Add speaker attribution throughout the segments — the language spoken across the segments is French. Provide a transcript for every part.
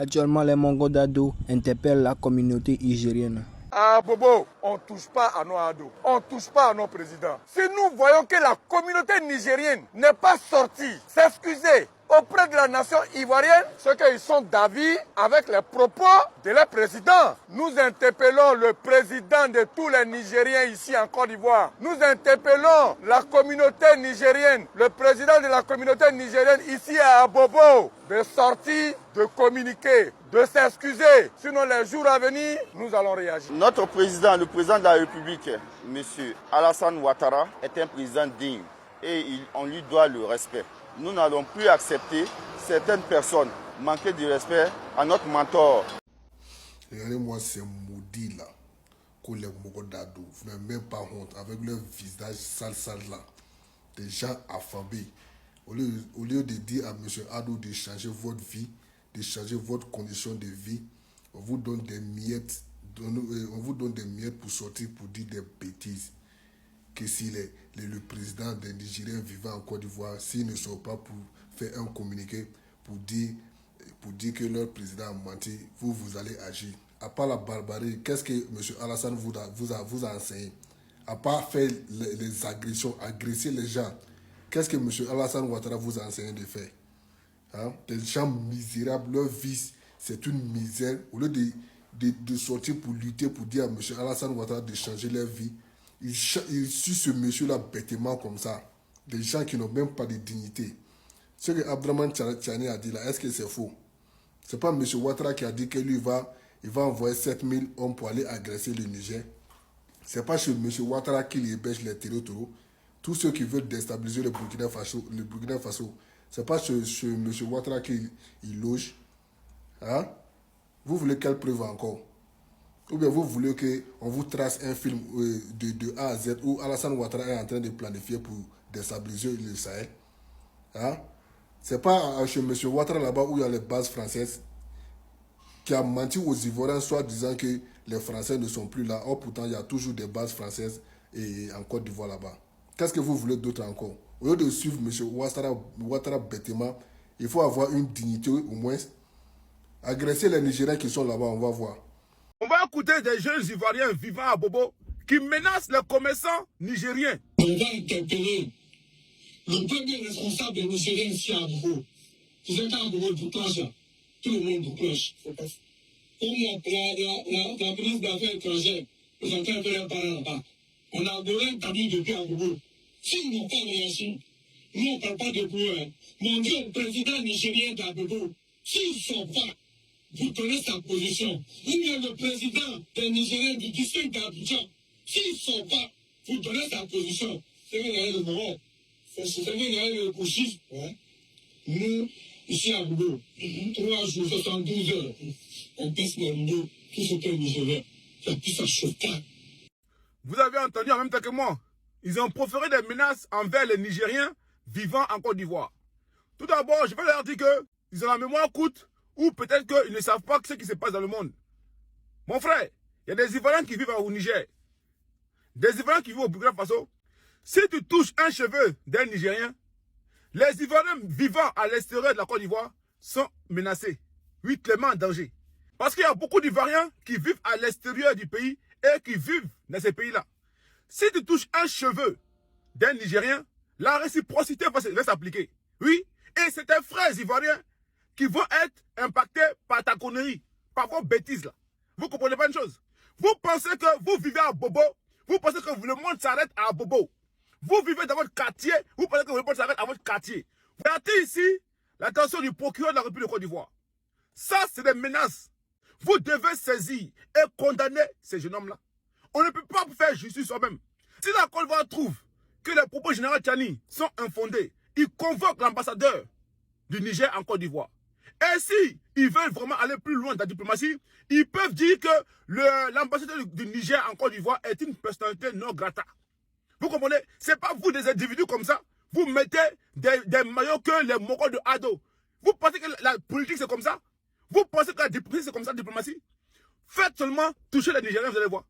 Speaker 1: Actuellement, les Mongo d'Ado interpellent la communauté nigérienne.
Speaker 2: Ah Bobo, on ne touche pas à nos ados, on ne touche pas à nos présidents. Si nous voyons que la communauté nigérienne n'est pas sortie s'excuser auprès de la nation ivoirienne, c'est qu'ils sont d'avis avec les propos de leur président. Nous interpellons le président de tous les Nigériens ici en Côte d'Ivoire. Nous interpellons la communauté nigérienne, le président de la communauté nigérienne ici à Abobo, de sortir, de communiquer, de s'excuser. Sinon, les jours à venir, nous allons réagir.
Speaker 3: Notre président, le président de la République, M. Alassane Ouattara, est un président digne et on lui doit le respect. Nous n'allons plus accepter certaines personnes manquer de respect à notre mentor.
Speaker 4: Regardez-moi ces maudits là, qu'on les Mogodado, vous n'avez même pas honte, avec leur visage sale là, des gens affamés. Au lieu de dire à M. Ado de changer votre vie, de changer votre condition de vie, on vous donne des miettes, pour sortir pour dire des bêtises. Que si le président des Nigériens vivant en Côte d'Ivoire, s'ils ne sont pas pour faire un communiqué pour dire que leur président a menti, vous allez agir. À part la barbarie, qu'est-ce que M. Alassane vous a enseigné? À part faire les agressions, agresser les gens, qu'est-ce que M. Alassane Ouattara vous a enseigné de faire? Hein? Des gens misérables, leur vie, c'est une misère. Au lieu de sortir pour lutter, pour dire à M. Alassane Ouattara de changer leur vie, il suit ce monsieur-là bêtement comme ça. Des gens qui n'ont même pas de dignité. Ce que Abdraman Tchani a dit là, est-ce que c'est faux? C'est pas M. Ouattara qui a dit que lui il va envoyer 7000 hommes pour aller agresser le Niger. C'est pas chez M. Ouattara qu'il héberge les terreaux. Tous ceux qui veulent déstabiliser le Burkina Faso, c'est pas chez M. Ouattara qu'il loge. Hein? Vous voulez quelle preuve encore? Ou bien vous voulez qu'on vous trace un film de A à Z où Alassane Ouattara est en train de planifier pour déstabiliser le Sahel. Hein? C'est pas chez M. Ouattara là-bas où il y a les bases françaises qui a menti aux Ivoiriens soit disant que les Français ne sont plus là. Or pourtant il y a toujours des bases françaises en Côte d'Ivoire là-bas. Qu'est-ce que vous voulez d'autre encore? Au lieu de suivre M. Ouattara bêtement, il faut avoir une dignité au moins. Agresser les Nigériens qui sont là-bas, on va voir.
Speaker 2: On va écouter des jeunes Ivoiriens vivant à Bobo qui menacent les commerçants nigériens.
Speaker 5: On va interpeller le premier responsable des Nigériens ici à Bobo. Vous êtes à Bobo, vous clochez. Tout le monde vous cloche. Comme la ministre des Affaires étrangères, vous entendez un peu leurs parents là-bas. On a donné un tamis depuis à Bobo. S'ils n'ont pas réagi, nous on ne parle pas de vous. Mon Dieu, le président nigérien d'Abobo, s'ils ne sont pas, vous donnez sa position. Ou bien le président des Nigériens du district d'Abidjan, s'ils ne sont pas, vous donnez sa position. C'est vrai, il y a le moment. C'est vrai, il y a le couchisme. Ouais. Nous, ici à Bobo, 3 jours, 72 heures, on passe dans le dos, tout ce qui est Nigérien. Il y a plus à choquer.
Speaker 2: Vous avez entendu en même temps que moi. Ils ont proféré des menaces envers les Nigériens vivant en Côte d'Ivoire. Tout d'abord, je vais leur dire qu'ils ont la mémoire courte ou peut-être qu'ils ne savent pas ce qui se passe dans le monde. Mon frère, il y a des Ivoiriens qui vivent au Niger. Des Ivoiriens qui vivent au Burkina Faso. Si tu touches un cheveu d'un Nigérien, les Ivoiriens vivant à l'extérieur de la Côte d'Ivoire sont menacés. Oui, clairement en danger. Parce qu'il y a beaucoup d'Ivoiriens qui vivent à l'extérieur du pays et qui vivent dans ces pays-là. Si tu touches un cheveu d'un Nigérien, la réciprocité va s'appliquer. Oui, et c'est tes frères ivoiriens qui vont être impactés par ta connerie, par vos bêtises là. Vous comprenez pas une chose? Vous pensez que vous vivez à Bobo, vous pensez que le monde s'arrête à Bobo. Vous vivez dans votre quartier, vous pensez que le monde s'arrête à votre quartier. Vous avez ici l'attention du procureur de la République de Côte d'Ivoire. Ça, c'est des menaces. Vous devez saisir et condamner ces jeunes hommes-là. On ne peut pas faire justice soi-même. Si la Côte d'Ivoire trouve que les propos généraux Tchani sont infondés, il convoque l'ambassadeur du Niger en Côte d'Ivoire. Et si ils veulent vraiment aller plus loin dans la diplomatie, ils peuvent dire que l'ambassadeur du Niger en Côte d'Ivoire est une personnalité non grata. Vous comprenez? Ce n'est pas vous des individus comme ça. Vous mettez des maillots que les Mogos de Ado. Vous pensez que la politique c'est comme ça? Vous pensez que la diplomatie c'est comme ça, la diplomatie? Faites seulement toucher les Nigériens, vous allez voir.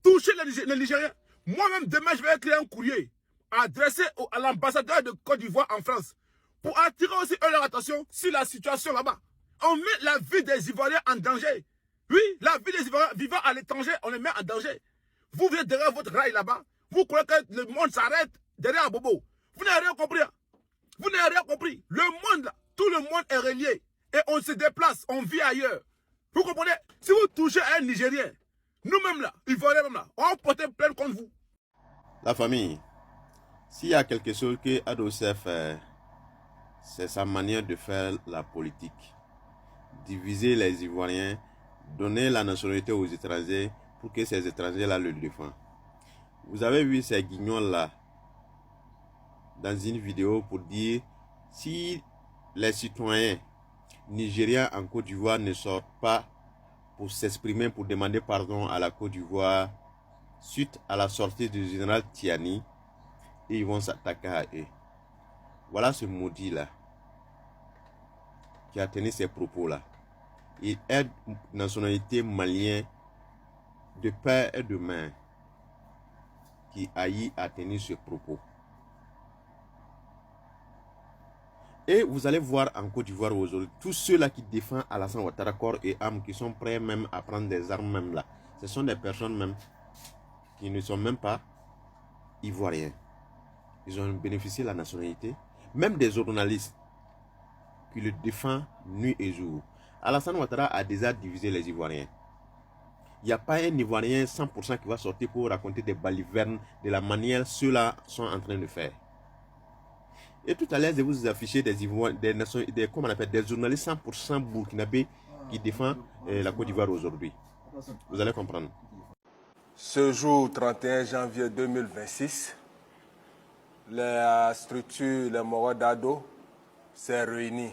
Speaker 2: Toucher les Nigériens. Moi-même, demain, je vais écrire un courrier adressé à l'ambassadeur de Côte d'Ivoire en France pour attirer aussi leur attention sur la situation là-bas. On met la vie des Ivoiriens en danger. Oui, la vie des Ivoiriens vivant à l'étranger, on les met en danger. Vous êtes derrière votre rail là-bas. Vous croyez que le monde s'arrête derrière Bobo. Vous n'avez rien compris. Hein? Vous n'avez rien compris. Le monde, là, tout le monde est relié. Et on se déplace, on vit ailleurs. Vous comprenez? Si vous touchez à un Nigérien, nous-mêmes là, Ivoiriens même là, on va porter plainte contre vous.
Speaker 6: La famille, s'il y a quelque chose que Adolphe fait, c'est sa manière de faire la politique. Diviser les Ivoiriens, donner la nationalité aux étrangers pour que ces étrangers-là le défendent. Vous avez vu ces guignols-là dans une vidéo pour dire si les citoyens nigériens en Côte d'Ivoire ne sortent pas pour s'exprimer, pour demander pardon à la Côte d'Ivoire suite à la sortie du général Tiani, et ils vont s'attaquer à eux. Voilà ce maudit-là qui a tenu ces propos-là. Il est nationalité malien de père et de mère qui haït à tenir ce propos. Et vous allez voir en Côte d'Ivoire aujourd'hui, tous ceux-là qui défendent Alassane Ouattara corps et âme, qui sont prêts même à prendre des armes même là, ce sont des personnes même qui ne sont même pas ivoiriens. Ils ont bénéficié de la nationalité, même des journalistes qui le défendent nuit et jour. Alassane Ouattara a déjà divisé les Ivoiriens. Il n'y a pas un Ivoirien 100% qui va sortir pour raconter des balivernes de la manière ceux-là sont en train de faire. Et tout à l'heure, je vous afficher des journalistes 100% burkinabés qui défendent la Côte d'Ivoire aujourd'hui. Vous allez comprendre.
Speaker 7: Ce jour 31 janvier 2026, la structure Les Moro d'Ado s'est réunie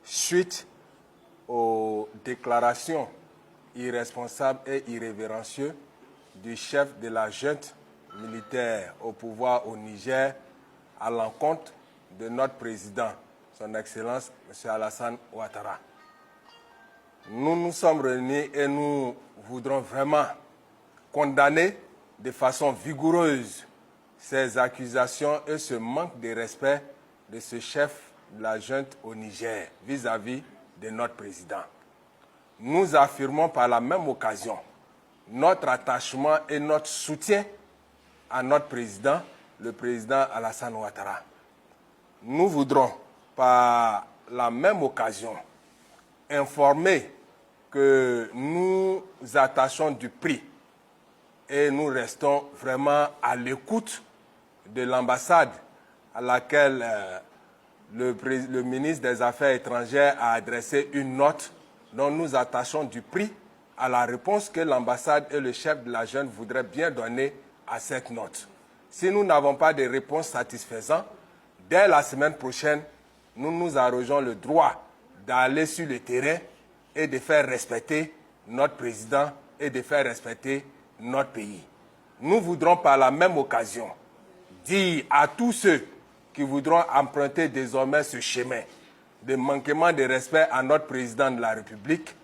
Speaker 7: suite aux déclarations irresponsables et irrévérencieuses du chef de la junte militaire au pouvoir au Niger à l'encontre de notre président, son Excellence M. Alassane Ouattara. Nous nous sommes réunis et nous voudrons vraiment condamner de façon vigoureuse ces accusations et ce manque de respect de ce chef de la junte au Niger vis-à-vis de notre président. Nous affirmons par la même occasion notre attachement et notre soutien à notre président, le président Alassane Ouattara. Nous voudrons par la même occasion informer que nous attachons du prix et nous restons vraiment à l'écoute de l'ambassade à laquelle le ministre des Affaires étrangères a adressé une note dont nous attachons du prix à la réponse que l'ambassade et le chef de la junte voudraient bien donner à cette note. Si nous n'avons pas de réponse satisfaisante, dès la semaine prochaine, nous nous arrogeons le droit d'aller sur le terrain et de faire respecter notre président et de faire respecter notre pays. Nous voudrons par la même occasion dire à tous ceux qui voudront emprunter désormais ce chemin de manquement de respect à notre président de la République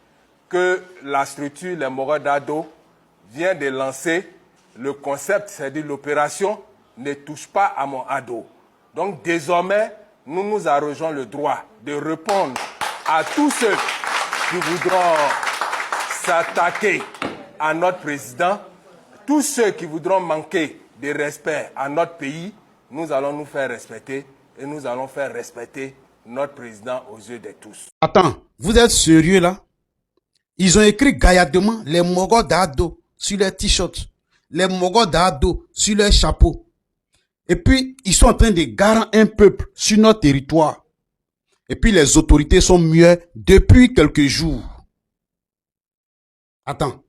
Speaker 7: que la structure Les Moro d'Ado vient de lancer le concept, c'est-à-dire l'opération « Ne touche pas à mon ado ». Donc désormais, nous nous arrogeons le droit de répondre à tous ceux qui voudront s'attaquer à notre président, tous ceux qui voudront manquer de respect à notre pays, nous allons nous faire respecter et nous allons faire respecter notre président aux yeux de tous.
Speaker 8: Attends, vous êtes sérieux là? Ils ont écrit gaillardement les Moro d'Ado sur les t-shirts, les Moro d'Ado sur les chapeaux. Et puis, ils sont en train de garer un peuple sur notre territoire. Et puis, les autorités sont muettes depuis quelques jours. Attends,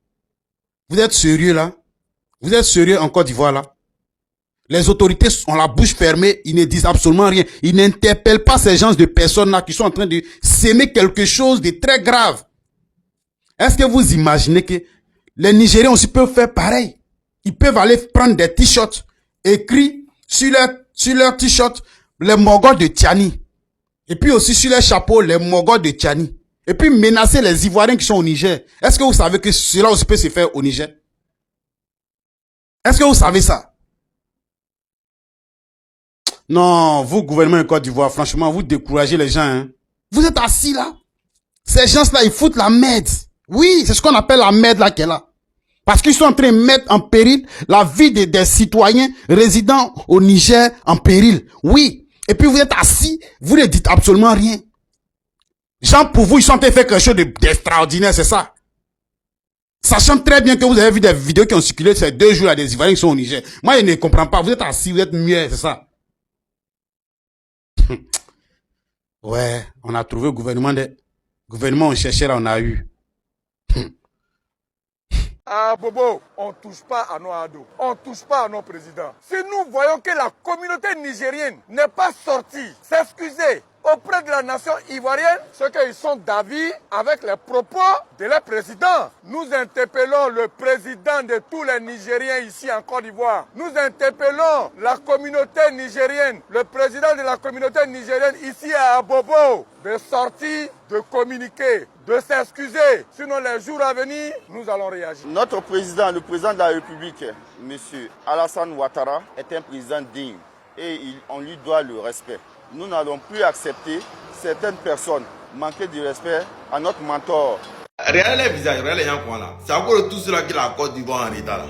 Speaker 8: vous êtes sérieux là? Vous êtes sérieux en Côte d'Ivoire là? Les autorités ont la bouche fermée, ils ne disent absolument rien. Ils n'interpellent pas ces gens de personnes là qui sont en train de s'aimer quelque chose de très grave. Est-ce que vous imaginez que les Nigériens aussi peuvent faire pareil? Ils peuvent aller prendre des t-shirts écrits sur leur t-shirt les Mogos de Tiani. Et puis aussi sur les chapeaux les Mogos de Tiani. Et puis menacer les Ivoiriens qui sont au Niger. Est-ce que vous savez que cela aussi peut se faire au Niger? Est-ce que vous savez ça? Non, vous, gouvernement de Côte d'Ivoire, franchement, vous découragez les gens. Hein. Vous êtes assis là. Ces gens-là, ils foutent la merde. Oui, c'est ce qu'on appelle la merde là qu'elle a. Parce qu'ils sont en train de mettre en péril la vie des citoyens résidant au Niger en péril. Oui. Et puis vous êtes assis, vous ne dites absolument rien. Genre pour vous, ils sont en train de faire quelque chose d'extraordinaire, c'est ça. Sachant très bien que vous avez vu des vidéos qui ont circulé ces 2 jours à des Ivoiriens qui sont au Niger. Moi, je ne comprends pas. Vous êtes assis, vous êtes muet, c'est ça. Ouais, on a trouvé le gouvernement. Gouvernement, on cherchait là, on a eu.
Speaker 7: Ah Bobo, on ne touche pas à nos ados, on ne touche pas à nos présidents. Si nous voyons que la communauté nigérienne n'est pas sortie s'excuser auprès de la nation ivoirienne, c'est qu'ils sont d'avis avec les propos de leur président. Nous interpellons le président de tous les Nigériens ici en Côte d'Ivoire. Nous interpellons la communauté nigérienne, le président de la communauté nigérienne ici à Abobo, de sortir, de communiquer, de s'excuser. Sinon, les jours à venir, nous allons réagir.
Speaker 3: Notre président, le président de la République, M. Alassane Ouattara, est un président digne et on lui doit le respect. Nous n'allons plus accepter certaines personnes manquer de respect à notre mentor.
Speaker 9: Regardez les visages, regardez les gens qu'on a là. C'est encore tout cela qui est la Côte d'Ivoire en état là.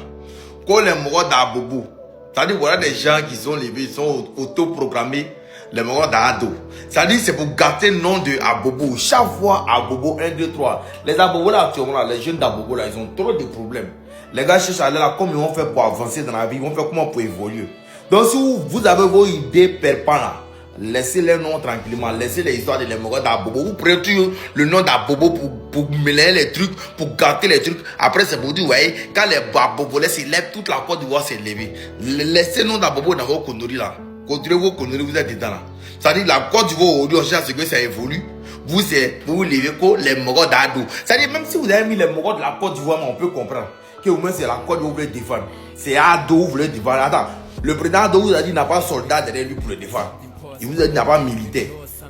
Speaker 9: Quand les morts d'Abobo, c'est-à-dire voilà des gens qui sont levés, ils sont autoproclamés les morts d'Ado. C'est-à-dire c'est pour gâter le nom de Abobo. Chaque fois Abobo 1, 2, 3. Les Abobo là actuellement là, les jeunes d'Abobo là, ils ont trop de problèmes. Les gars cherchent à aller là, comment ils vont faire pour avancer dans la vie, ils vont faire comment pour évoluer. Donc si vous avez vos idées perpans là, laissez les noms tranquillement, laissez les histoires de l'émotion d'Abobo. Vous prenez toujours le nom d'Abobo pour mêler les trucs, pour gâter les trucs. Après, c'est pour dire, ouais, quand les Abobo s'élèvent, toute la Côte d'Ivoire s'est levée. Laissez le nom d'Abobo dans vos conneries là. Continuez vos conneries, vous êtes dedans là. C'est-à-dire, la Côte d'Ivoire aujourd'hui, on cherche que ça évolue. Vous levez quoi, les morts d'Ado. C'est-à-dire, même si vous avez mis les morts de la Côte d'Ivoire, on peut comprendre que au moins c'est la Côte d'Ivoire que vous voulez défendre. C'est Ado, vous voulez défendre. Attends, le président Ado vous a dit qu'il n'a pas de soldat derrière lui pour le défendre. Il vous a dit qu'il n'y a pas de militaire.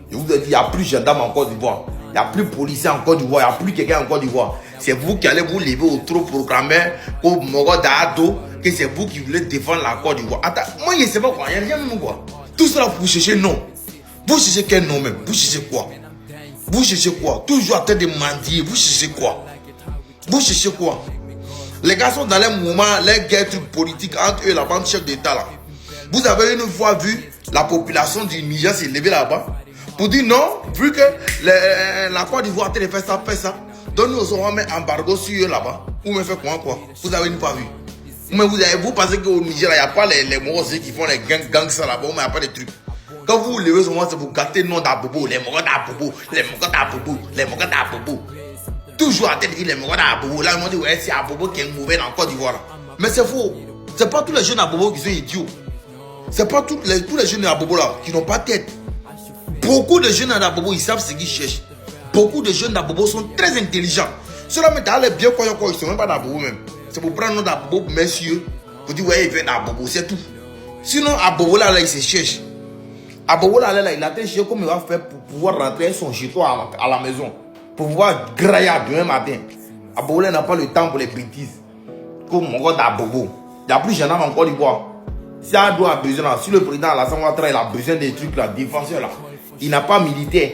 Speaker 9: Il vous a dit qu'il n'y a plus de gendarmes en Côte d'Ivoire. Il n'y a plus de policiers en Côte d'Ivoire. Il n'y a plus quelqu'un en Côte d'Ivoire. C'est vous qui allez vous lever au trop proclamer au Moro d'Ado que c'est vous qui voulez défendre la Côte d'Ivoire. Attends, moi je ne sais pas quoi. Il n'y a rien même quoi. Tout cela pour chercher non. Vous cherchez quel nom même? Vous cherchez quoi? Vous cherchez quoi? Toujours en train de mendier. Vous cherchez quoi? Vous cherchez quoi? Les gars sont dans les moments, les guerres politiques entre eux et la bande chef d'État là. Vous avez une fois vu la population du Niger s'est levée là-bas pour dire non, vu que la Côte d'Ivoire a fait ça, donc nous allons mettre embargo sur eux là-bas. Vous me faites quoi? Vous avez pas vu? Mais vous pensez qu'au Niger, il n'y a pas les morts qui font les gangs ça là-bas, mais il n'y a pas de trucs. Quand vous vous levez sur moi, c'est pour gâter le nom d'Abobo, les morts d'Abobo, les morts d'Abobo, les morts d'Abobo. Toujours à tête de dire les morts d'Abobo. Là, ils m'ont dit, ouais, c'est Abobo qui est mauvais en Côte d'Ivoire. Mais c'est faux. C'est pas tous les jeunes Abobo qui sont idiots. C'est pas tous les jeunes Abobo là qui n'ont pas tête. Beaucoup de jeunes d'Abobo, ils savent ce qu'ils cherchent. Beaucoup de jeunes d'Abobo sont très intelligents. Ceux-là, mais t'as les bien quoi, ils sont même pas d'Abobo même. C'est pour prendre le nom d'Abobo pour messieurs. Pour dire, ouais, il vient d'Abobo, c'est tout. Sinon, Abobo là, il se cherche. Abobo là, il a cherché comment il va faire pour pouvoir rentrer son chez-toi à la maison. Pour pouvoir grailler demain matin. Abobo là n'a pas le temps pour les bêtises. Comme mon gars d'Abobo. Il n'y a plus de gendarmes en Côte d'Ivoire. Si Ado a besoin, si le président Alassane Ouattara il a besoin des trucs là, défenseurs là, il n'a pas militaire.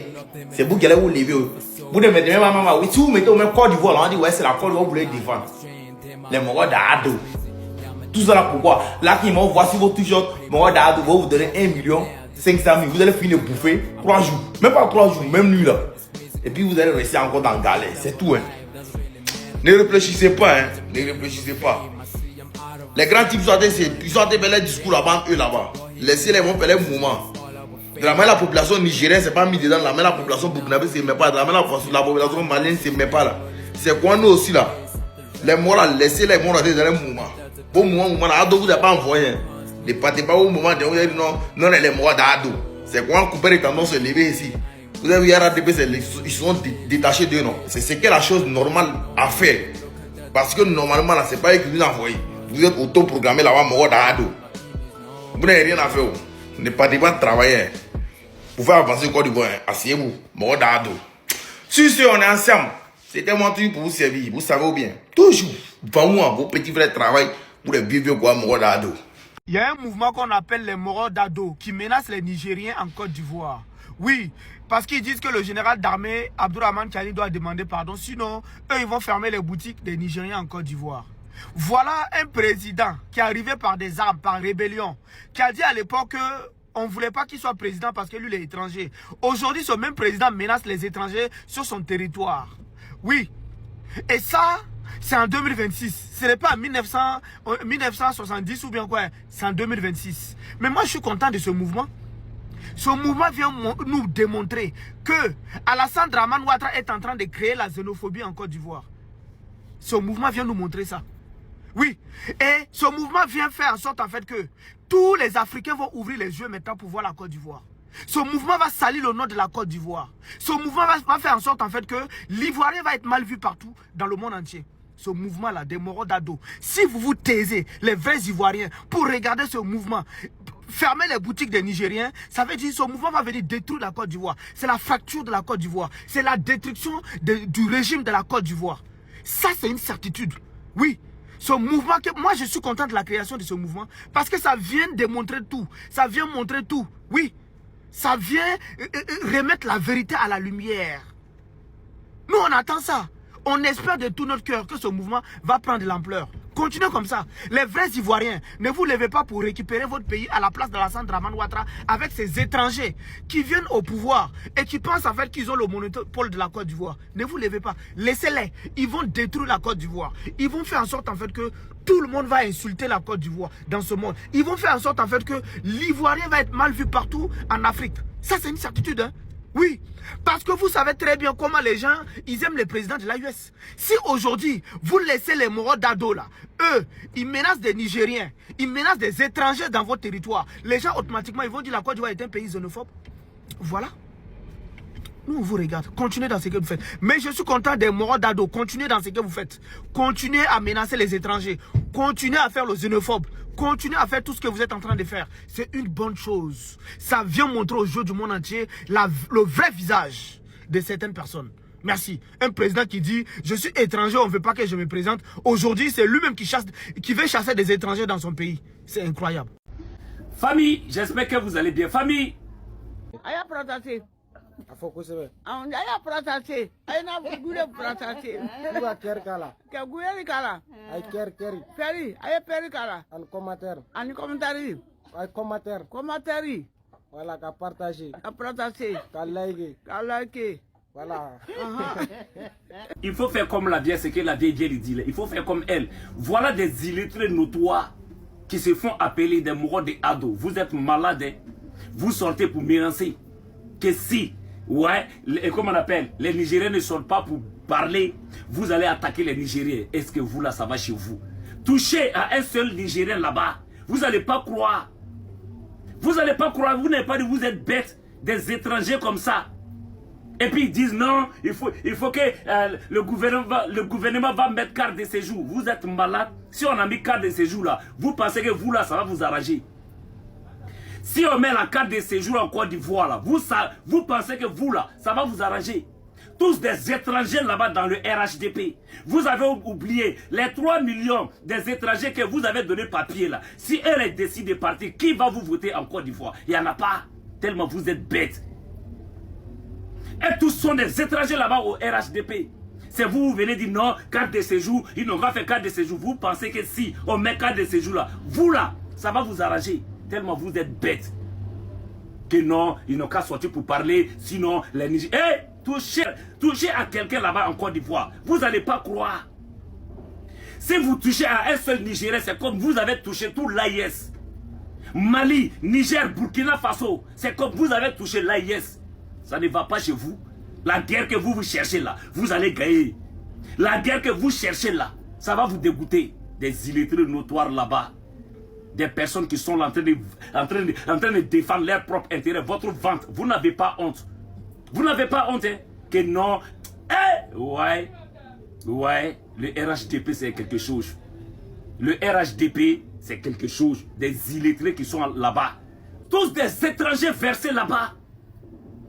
Speaker 9: C'est vous qui allez vous lever. Vous devez mettre même oui, si vous mettez au même Côte d'Ivoire, on dit ouais, c'est la Côte d'Ivoire, vous voulez défendre. Les morts d'Ado. Tout ça là pourquoi? Là, qui m'ont voici vos t-shirts, morts d'Ado, vous donnez 1,500,000. Vous allez finir bouffer 3 jours. Même pas 3 jours, même nuit là. Et puis vous allez rester encore dans la galère. C'est tout, hein. Ne réfléchissez pas, hein. Ne réfléchissez pas. Les grands types ils sont en train de faire les discours là-bas, eux là-bas. Laissez-les vont faire les mouvements. De la main, la population nigérienne, c'est pas mis dedans. De la main, la population burkinabé, c'est même pas. De la main, la population malienne, c'est même pas là. C'est quoi nous aussi là? Les morts là, laissez-les morts dans les mouvements. Bon mouvement là, Ado vous n'avez pas envoyé. Ne partez pas au moment de vous dire non, les morts d'Ado. C'est quoi couper les tendons se lever ici? Vous avez vu RADP, ils sont détachés d'eux, non? C'est que la chose normale à faire. Parce que normalement là, c'est pas eux qui vous envoient. Vous êtes autoprogrammé là-bas, mort d'Ado. Vous n'avez rien à faire. Ne partez pas travailler. Pour faire avancer le Côte d'Ivoire, asseyez-vous, mort d'Ado. Si on est ensemble, c'était mon truc pour vous servir. Vous savez bien. Toujours, vos petits frères travaillent pour les vieux quoi, mort d'Ado.
Speaker 1: Il y a un mouvement qu'on appelle les morts d'Ado qui menace les Nigériens en Côte d'Ivoire. Oui,
Speaker 2: Parce qu'ils disent que le général d'armée, Abdourahmane Tiani, doit demander pardon. Sinon, eux, ils vont fermer les boutiques des Nigériens en Côte d'Ivoire. Voilà un président qui est arrivé par des armes, par rébellion, qui a dit à l'époque qu'on ne voulait pas qu'il soit président parce que lui, il est étranger. Aujourd'hui, ce même président menace les étrangers sur son territoire. Oui. Et ça, c'est en 2026. Ce n'est pas en 1970 ou bien quoi. C'est en 2026. Mais moi, je suis content de ce mouvement. Ce mouvement vient nous démontrer que Alassane Dramane Ouattara est en train de créer la xénophobie en Côte d'Ivoire. Ce mouvement vient nous montrer ça. Oui. Et ce mouvement vient faire en sorte en fait que tous les Africains vont ouvrir les yeux maintenant pour voir la Côte d'Ivoire. Ce mouvement va salir le nom de la Côte d'Ivoire. Ce mouvement va faire en sorte en fait que l'Ivoirien va être mal vu partout dans le monde entier. Ce mouvement-là, des Moro d'Ado. Si vous vous taisez, les vrais Ivoiriens, pour regarder ce mouvement, fermer les boutiques des Nigériens, ça veut dire que ce mouvement va venir détruire la Côte d'Ivoire. C'est la fracture de la Côte d'Ivoire. C'est la destruction du régime de la Côte d'Ivoire. Ça, c'est une certitude. Oui. Ce mouvement, moi je suis content de la création de ce mouvement parce que ça vient démontrer tout. Ça vient montrer tout. Oui. Ça vient remettre la vérité à la lumière. Nous, on attend ça. On espère de tout notre cœur que ce mouvement va prendre de l'ampleur. Continuez comme ça. Les vrais Ivoiriens, ne vous levez pas pour récupérer votre pays à la place de Alassane Dramane Ouattara avec ces étrangers qui viennent au pouvoir et qui pensent en fait qu'ils ont le monopole de la Côte d'Ivoire. Ne vous levez pas. Laissez-les. Ils vont détruire la Côte d'Ivoire. Ils vont faire en sorte en fait que tout le monde va insulter la Côte d'Ivoire dans ce monde. Ils vont faire en sorte en fait que l'Ivoirien va être mal vu partout en Afrique. Ça, c'est une certitude, hein. Oui, parce que vous savez très bien comment les gens, ils aiment les présidents de l'AUS. Si aujourd'hui, vous laissez les Moro d'Ado là, eux, ils menacent des Nigériens, ils menacent des étrangers dans votre territoire, les gens automatiquement, ils vont dire la Côte d'Ivoire est un pays xénophobe. Voilà. Nous, on vous regarde. Continuez dans ce que vous faites. Mais je suis content des Moro d'Ado. Continuez dans ce que vous faites. Continuez à menacer les étrangers. Continuez à faire le xénophobe. Continuez à faire tout ce que vous êtes en train de faire. C'est une bonne chose. Ça vient montrer aux yeux du monde entier le vrai visage de certaines personnes. Merci. Un président qui dit, je suis étranger, on ne veut pas que je me présente. Aujourd'hui, c'est lui-même qui veut chasser des étrangers dans son pays. C'est incroyable.
Speaker 10: Famille, j'espère que vous allez bien. Famille.
Speaker 11: Aya protesté. Ay na gure protesté.
Speaker 12: Kuba ker kala.
Speaker 11: Ke gure kala.
Speaker 12: Ay ker keri.
Speaker 11: Peri, ay peri kala.
Speaker 12: An commentaire.
Speaker 11: An commentaire.
Speaker 12: Ay commentaire.
Speaker 11: Commentaire.
Speaker 12: Voilà, qu'à partager.
Speaker 11: Qu'à protester.
Speaker 12: Qu'à liker.
Speaker 11: Qu'à liker.
Speaker 12: Voilà.
Speaker 10: Il faut faire comme la vieille, c'est que la vieille vient lui dire. Il faut faire comme elle. Voilà des illettrés notoires qui se font appeler des Moro de Ado. Vous êtes malades. Vous sortez pour menacer. Que si, ouais, comment on appelle, les Nigériens ne sortent pas pour parler, vous allez attaquer les Nigériens. Est-ce que vous, là, ça va chez vous? Toucher à un seul Nigérien là-bas, vous n'allez pas croire. Vous n'allez pas croire, vous n'avez pas dit, vous êtes bêtes, des étrangers comme ça. Et puis ils disent non, il faut que le gouvernement va mettre carte de séjour. Vous êtes malade. Si on a mis carte de séjour là, vous pensez que vous, là, ça va vous arranger? Si on met la carte de séjour en Côte d'Ivoire, là, vous pensez que vous, là, ça va vous arranger? Tous des étrangers là-bas dans le RHDP. Vous avez oublié les 3 millions des étrangers que vous avez donné papier là. Si eux décident de partir, qui va vous voter en Côte d'Ivoire? Il n'y en a pas. Tellement vous êtes bêtes. Et tous sont des étrangers là-bas au RHDP. C'est vous venez dire non, carte de séjour, ils n'ont pas fait carte de séjour. Vous pensez que si on met carte de séjour là, vous là, ça va vous arranger. Tellement vous êtes bêtes. Que non, ils n'ont qu'à sortir pour parler. Sinon, les Nigériens... touchez à quelqu'un là-bas en Côte d'Ivoire. Vous n'allez pas croire. Si vous touchez à un seul Nigérien, c'est comme vous avez touché tout l'AIS. Mali, Niger, Burkina Faso, c'est comme vous avez touché l'AIS. Ça ne va pas chez vous. La guerre que vous cherchez là, vous allez gagner. La guerre que vous cherchez là, ça va vous dégoûter. Des illettrés notoires là-bas. Des personnes qui sont en train de défendre leur propre intérêt, votre vente. Vous n'avez pas honte. Vous n'avez pas honte, hein? Que non. Ouais, le RHDP c'est quelque chose. Le RHDP c'est quelque chose. Des illettrés qui sont là-bas. Tous des étrangers versés là-bas.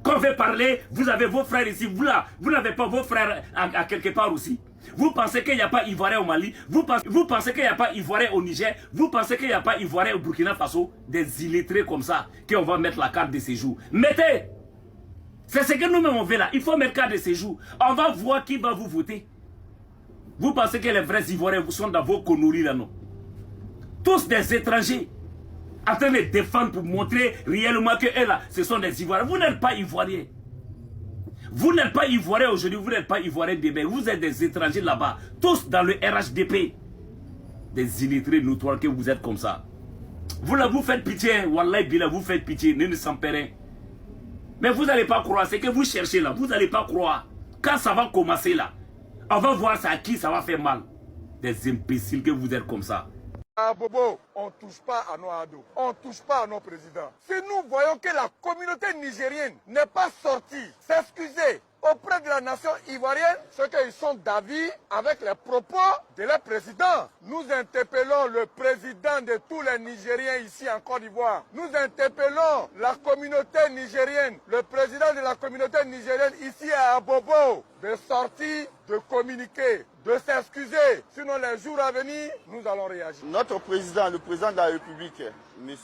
Speaker 10: Quand on veut parler, vous avez vos frères ici. Vous là, vous n'avez pas vos frères à quelque part aussi. Vous pensez qu'il n'y a pas Ivoirien au Mali? Vous pensez qu'il n'y a pas Ivoirien au Niger? Vous pensez qu'il n'y a pas Ivoirien au Burkina Faso? Des illettrés comme ça, qu'on va mettre la carte de séjour. Mettez! C'est ce que nous-mêmes on fait là. Il faut mettre carte de séjour. On va voir qui va vous voter. Vous pensez que les vrais Ivoiriens vous sont dans vos conneries là, non? Tous des étrangers en train de défendre pour montrer réellement que eux là, ce sont des Ivoiriens. Vous n'êtes pas Ivoiriens. Vous n'êtes pas Ivoiriens aujourd'hui, vous n'êtes pas Ivoiriens demain. Vous êtes des étrangers là-bas. Tous dans le RHDP. Des illettrés notoires que vous êtes comme ça. Vous là, vous faites pitié. Wallahi Bila, vous faites pitié. Ne nous s'empérez. Mais vous n'allez pas croire. Ce que vous cherchez là, vous n'allez pas croire. Quand ça va commencer là, on va voir ça à qui ça va faire mal. Des imbéciles que vous êtes comme ça.
Speaker 7: À Bobo, on ne touche pas à nos ados, on ne touche pas à nos présidents. Si nous voyons que la communauté nigérienne n'est pas sortie s'excuser auprès de la nation ivoirienne, c'est qu'ils sont d'avis avec les propos de leur président. Nous interpellons le président de tous les Nigériens ici en Côte d'Ivoire. Nous interpellons la communauté nigérienne, le président de la communauté nigérienne ici à Abobo, de sortir, de communiquer, de s'excuser. Sinon, les jours à venir, nous allons réagir.
Speaker 3: Notre président, le président de la République, M.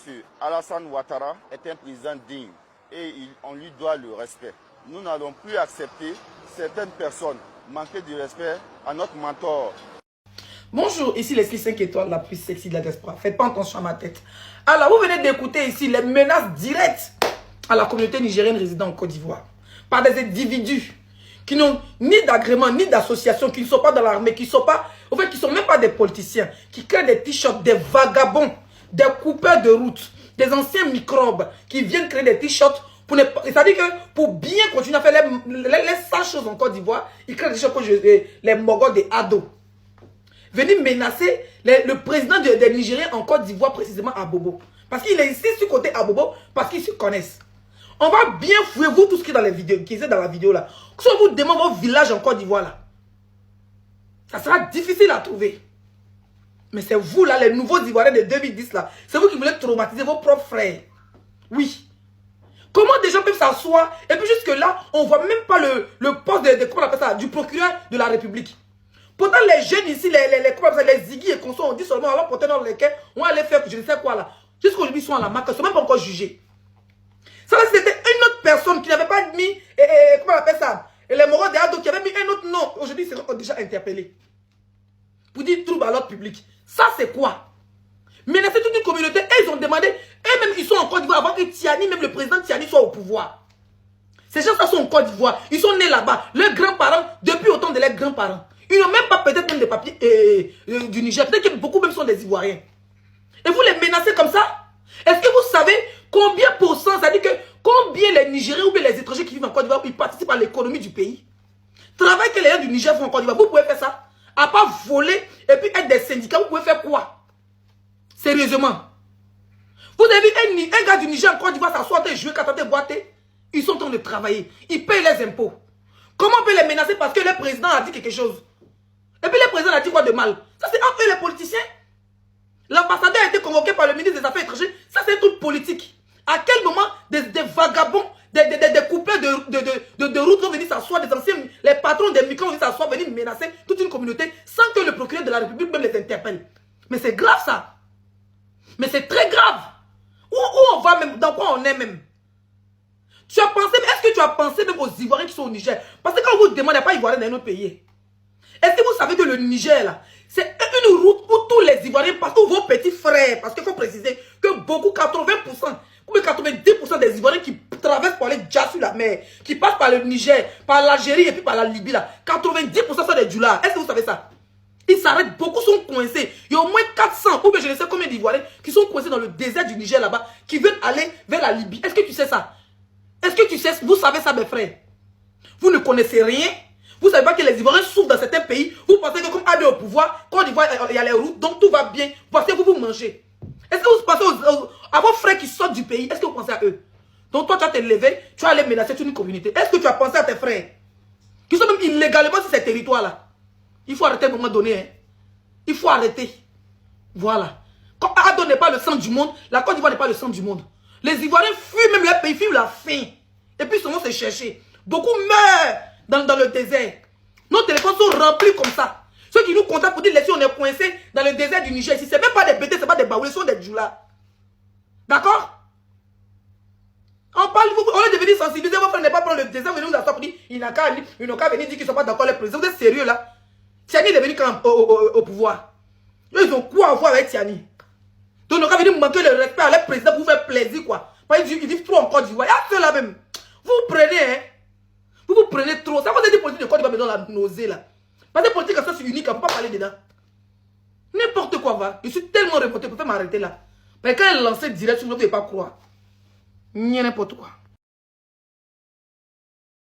Speaker 3: Alassane Ouattara, est un président digne et on lui doit le respect. Nous n'allons plus accepter certaines personnes manquer de respect à notre mentor.
Speaker 13: Bonjour, ici Leslie 5 étoiles, la plus sexy de la diaspora. Faites pas attention à ma tête. Alors, vous venez d'écouter ici les menaces directes à la communauté nigérienne résidant en Côte d'Ivoire par des individus qui n'ont ni d'agrément, ni d'association, qui ne sont pas dans l'armée, qui sont pas, en fait, qui sont même pas des politiciens, qui créent des t-shirts, des vagabonds, des coupeurs de route, des anciens microbes qui viennent créer des t-shirts. C'est-à-dire que pour bien continuer à faire les sales choses en Côte d'Ivoire, ils créent des choses comme les mogols des ados. Venir menacer le président des Nigériens en Côte d'Ivoire, précisément à Bobo. Parce qu'il est ici sur côté à Bobo, parce qu'ils se connaissent. On va bien fouiller vous tout ce qui est dans les vidéos, qui est dans la vidéo là. Si on vous demande vos villages en Côte d'Ivoire là, ça sera difficile à trouver. Mais c'est vous là, les nouveaux Ivoiriens de 2010 là, c'est vous qui voulez traumatiser vos propres frères. Oui. Comment des gens peuvent s'asseoir et puis jusque là, on voit même pas le poste comment on appelle ça, du procureur de la République. Pourtant les jeunes ici, les Ziggy et consorts, on dit seulement on va porter dans lesquels on va aller faire je ne sais quoi là. Jusqu'aujourd'hui ils sont à la marque, ils ne sont même pas encore jugés. Ça là c'était une autre personne qui n'avait pas mis, comment on appelle ça, et les moraux des ados qui avaient mis un autre nom. Aujourd'hui ils seront déjà interpellés. Pour dire trouble à l'ordre public. Ça c'est quoi? Menacer toute une communauté, et ils ont demandé, eux-mêmes ils sont en Côte d'Ivoire avant que Tiani, même le président Tiani soit au pouvoir. Ces gens-là sont en Côte d'Ivoire, ils sont nés là-bas, leurs grands-parents, depuis autant de leurs grands-parents. Ils n'ont même pas peut-être même des papiers du Niger, peut-être que beaucoup même sont des Ivoiriens. Et vous les menacez comme ça? Est-ce que vous savez combien pour cent, c'est-à-dire que combien les Nigériens ou bien les étrangers qui vivent en Côte d'Ivoire, ils participent à l'économie du pays? Travail que les gens du Niger font en Côte d'Ivoire, vous pouvez faire ça? À part voler et puis être des syndicats, vous pouvez faire quoi? Sérieusement. Vous avez vu un gars du Niger en Côte d'Ivoire s'asseoir et jouer, canter, boiter. Ils sont en train de travailler. Ils payent les impôts. Comment on peut les menacer parce que le président a dit quelque chose? Et puis le président a dit quoi de mal? Ça c'est entre eux les politiciens. L'ambassadeur a été convoqué par le ministre des Affaires étrangères. Ça c'est toute politique. À quel moment des vagabonds, des coupeurs de route vont venir s'asseoir, des anciens, les patrons des micros vont venir s'asseoir, venir menacer toute une communauté sans que le procureur de la République même les interpelle? Mais c'est grave ça. Mais c'est très grave. Où on va même, dans quoi on est même? Tu as pensé, est-ce que tu as pensé même aux Ivoiriens qui sont au Niger? Parce que quand on vous demande, il n'y a pas Ivoiriens dans un autre pays. Est-ce que vous savez que le Niger là, c'est une route pour tous les Ivoiriens, partout vos petits frères? Parce qu'il faut préciser que beaucoup, 80%, ou 90% des Ivoiriens qui traversent pour aller déjà sur la mer, qui passent par le Niger, par l'Algérie et puis par la Libye là, 90% sont des Djoulas. Est-ce que vous savez ça? Ils s'arrêtent, beaucoup sont coincés. Il y a au moins 400, ou bien je ne sais combien d'Ivoiriens qui sont coincés dans le désert du Niger là-bas, qui veulent aller vers la Libye. Est-ce que tu sais ça? Est-ce que tu sais, vous savez ça mes frères? Vous ne connaissez rien? Vous ne savez pas que les Ivoiriens souffrent dans certains pays? Vous pensez que comme aller au pouvoir, quand il y a les routes, donc tout va bien, parce que vous mangez. Est-ce que vous pensez à vos frères qui sortent du pays? Est-ce que vous pensez à eux? Donc toi tu vas te lever, tu vas aller menacer toute une communauté. Est-ce que tu as pensé à tes frères qui sont même illégalement sur ces territoires-là? Il faut arrêter à un moment donné. Hein. Il faut arrêter. Voilà. Quand Ado n'est pas le centre du monde, la Côte d'Ivoire n'est pas le centre du monde. Les Ivoiriens fuient même leur pays, fuient la faim. Et puis ils vont se chercher. Beaucoup meurent dans le désert. Nos téléphones sont remplis comme ça. Ceux qui nous contactent pour dire laissez on est coincés dans le désert du Niger. Si ce n'est même pas des bêtés, ce n'est pas des baoulés, ce sont des djoulas. D'accord? On On parle, on est devenu sensibilisé, vos frères n'est pas prendre le désert, venir nous asseoir pour dire, il n'a qu'à venir dire qu'ils ne sont pas d'accord les présidents. Vous êtes sérieux là? Tiani est devenu quand au pouvoir. Ils ont quoi à voir avec Tiani? Donc, on a venir manquer le respect à leur président pour vous faire plaisir, quoi. Ils vivent trop en Côte d'Ivoire. Il y a ceux-là même. Vous prenez, hein. Vous prenez trop. Ça vous a dit politique de Côte d'Ivoire, mais dans la nausée, là. Parce que politique à sens unique, on ne peut pas parler dedans. N'importe quoi, va. Je suis tellement remonté pour faire m'arrêter là. Mais quand elle lance direct, vous ne pouvez pas croire. N'importe quoi.